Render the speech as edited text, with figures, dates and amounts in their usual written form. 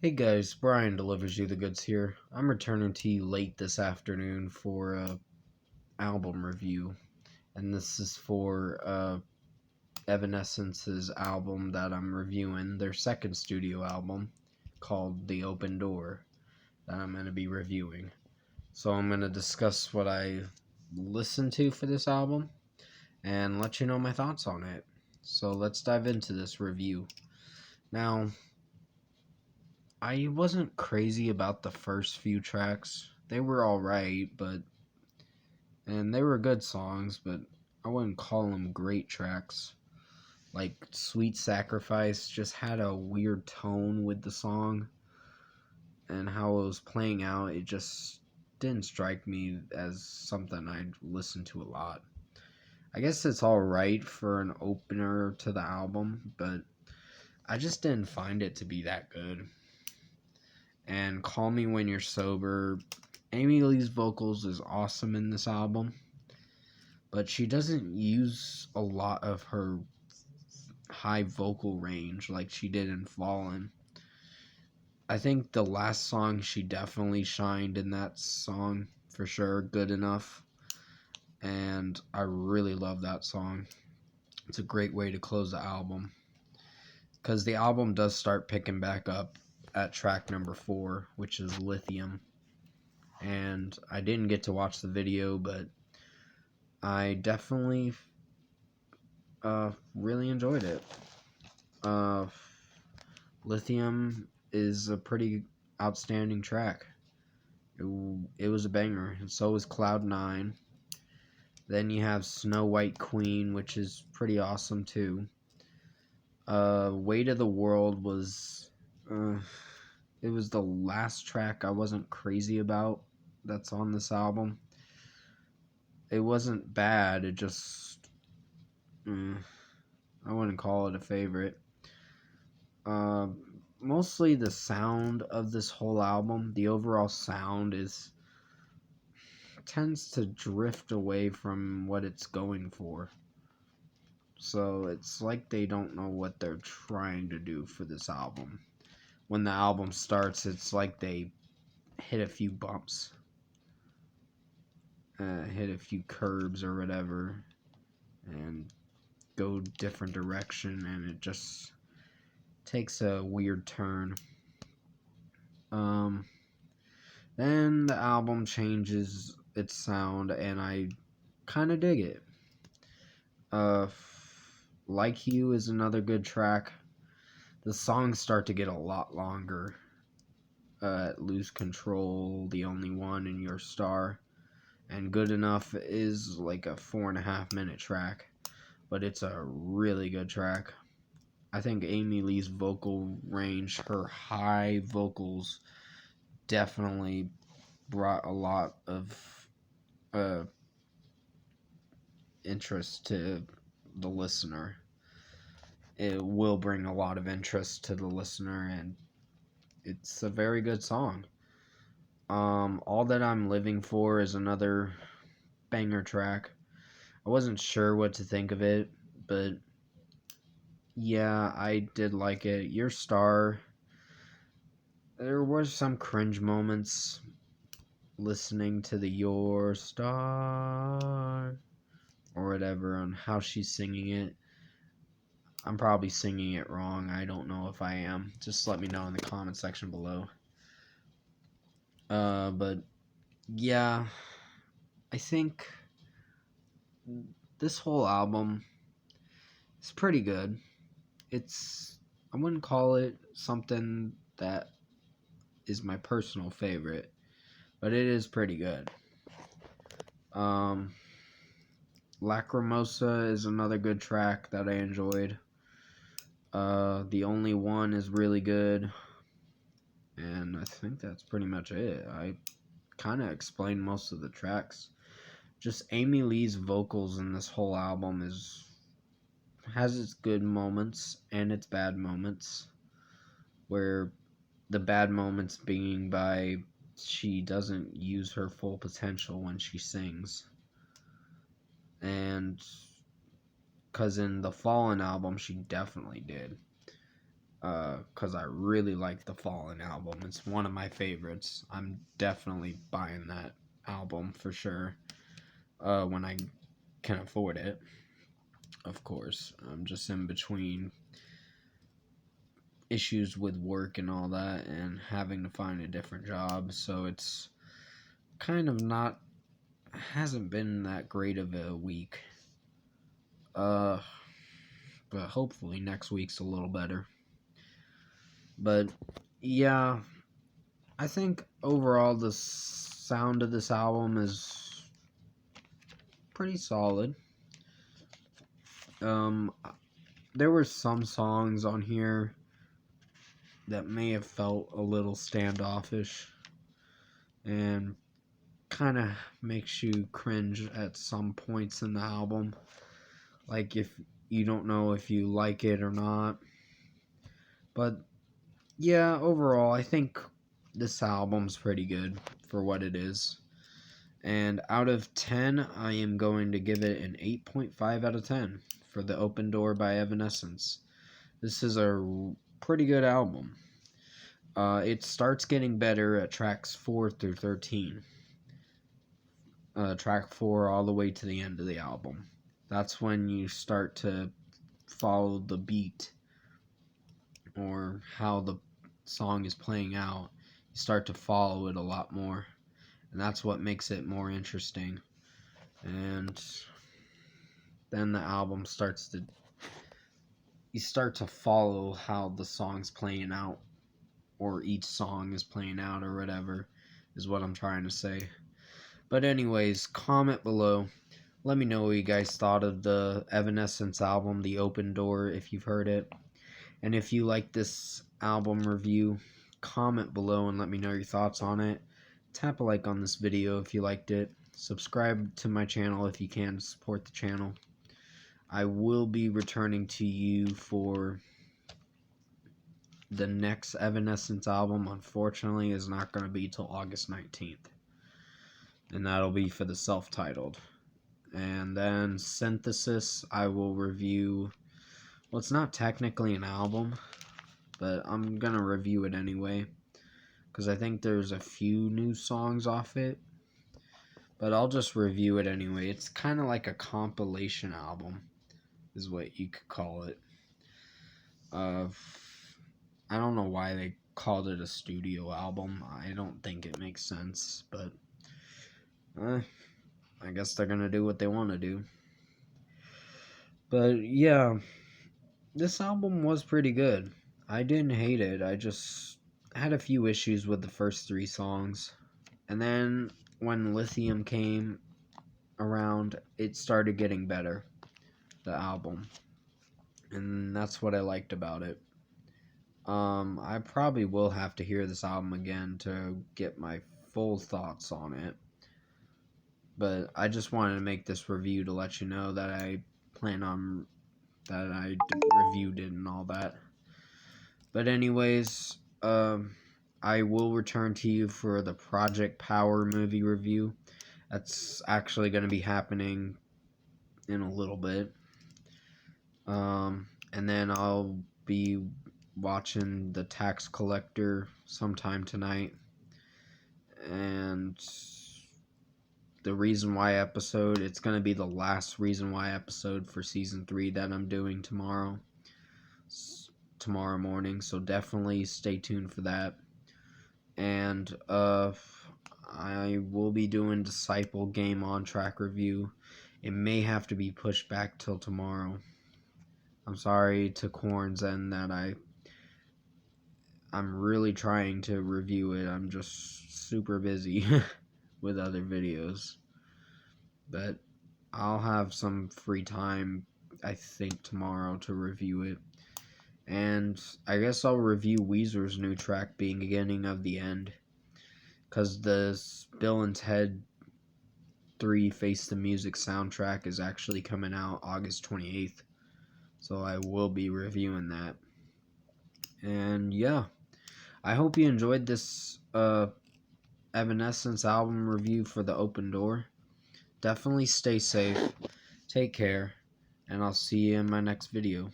Hey guys, Brian delivers you the goods here. I'm returning to you late this afternoon for a album review, and this is for Evanescence's album that I'm reviewing, their second studio album called The Open Door that I'm going to be reviewing. So I'm going to discuss what I listened to for this album and let you know my thoughts on it. So let's dive into this review. Now, I wasn't crazy about the first few tracks. They were alright, and they were good songs, but I wouldn't call them great tracks. Like Sweet Sacrifice just had a weird tone with the song, and how it was playing out, it just didn't strike me as something I'd listen to a lot. I guess it's alright for an opener to the album, but I just didn't find it to be that good. And Call Me When You're Sober, Amy Lee's vocals is awesome in this album, but she doesn't use a lot of her high vocal range like she did in Fallen. I think the last song she definitely shined in that song for sure, Good Enough, and I really love that song. It's a great way to close the album because the album does start picking back up at track number 4, which is Lithium. And I didn't get to watch the video, but I definitely really enjoyed it. Lithium is a pretty outstanding track. It was a banger, and so was Cloud 9. Then you have Snow White Queen, which is pretty awesome too. Weight of the World was it was the last track I wasn't crazy about that's on this album. It wasn't bad, it just I wouldn't call it a favorite. Mostly the sound of this whole album, the overall sound tends to drift away from what it's going for. So it's like they don't know what they're trying to do for this album. When the album starts, it's like they hit a few bumps, hit a few curbs or whatever, and go different direction, and it just takes a weird turn. Then the album changes its sound, and I kind of dig it. Like You is another good track. The songs start to get a lot longer. Lose Control, The Only One, and Your Star. And Good Enough is like a 4.5 minute track, but it's a really good track. I think Amy Lee's vocal range, her high vocals, definitely brought a lot of interest to the listener. It will bring a lot of interest to the listener, and it's a very good song. All That I'm Living For is another banger track. I wasn't sure what to think of it, but yeah, I did like it. Your Star, there were some cringe moments listening to the Your Star or whatever on how she's singing it. I'm probably singing it wrong. I don't know if I am. Just let me know in the comment section below. But yeah, I think this whole album is pretty good. I wouldn't call it something that is my personal favorite, but it is pretty good. Lacrimosa is another good track that I enjoyed. The Only One is really good. And I think that's pretty much it. I kind of explained most of the tracks. Just Amy Lee's vocals in this whole album has its good moments and its bad moments, where the bad moments being by she doesn't use her full potential when she sings. And because in the Fallen album she definitely did. because I really like the Fallen album. It's one of my favorites. I'm definitely buying that album for sure when I can afford it. Of course, I'm just in between issues with work and all that and having to find a different job, so it's kind of not hasn't been that great of a week. But hopefully next week's a little better. But yeah, I think overall the sound of this album is pretty solid. There were some songs on here that may have felt a little standoffish and kind of makes you cringe at some points in the album. Like if you don't know if you like it or not. But yeah, overall, I think this album's pretty good for what it is. And out of 10, I am going to give it an 8.5 out of 10 for The Open Door by Evanescence. This is a pretty good album. It starts getting better at tracks 4 through 13. Track 4 all the way to the end of the album. That's when you start to follow the beat or how the song is playing out. You start to follow it a lot more, and that's what makes it more interesting. And then the album starts to you start to follow how the song's playing out, or each song is playing out, or whatever is what I'm trying to say. But anyways, comment below. Let me know what you guys thought of the Evanescence album, The Open Door, if you've heard it. And if you like this album review, comment below and let me know your thoughts on it. Tap a like on this video if you liked it. Subscribe to my channel if you can to support the channel. I will be returning to you for the next Evanescence album. Unfortunately, is not going to be till August 19th. And that'll be for the self-titled. And then Synthesis, I will review. Well, it's not technically an album, but I'm going to review it anyway, because I think there's a few new songs off it. But I'll just review it anyway. It's kind of like a compilation album, is what you could call it. I don't know why they called it a studio album. I don't think it makes sense, but I guess they're going to do what they want to do. But yeah, this album was pretty good. I didn't hate it. I just had a few issues with the first 3 songs. And then when Lithium came around, it started getting better, the album. And that's what I liked about it. I probably will have to hear this album again to get my full thoughts on it. But I just wanted to make this review to let you know that I plan on that I reviewed it and all that. But anyways, I will return to you for the Project Power movie review. That's actually going to be happening in a little bit. And then I'll be watching The Tax Collector sometime tonight. And the Reason Why episode, it's going to be the last Reason Why episode for season 3 that I'm doing tomorrow morning, so definitely stay tuned for that. And I will be doing Disciple Game On Track review. It may have to be pushed back till tomorrow. I'm sorry to Corns and that I'm really trying to review it. I'm just super busy with other videos. But I'll have some free time, I think, tomorrow to review it. And I guess I'll review Weezer's new track, Beginning of the End. Because the Bill and Ted 3 Face the Music soundtrack is actually coming out August 28th. So I will be reviewing that. And yeah, I hope you enjoyed this Evanescence album review for The Open Door. Definitely stay safe, take care, and I'll see you in my next video.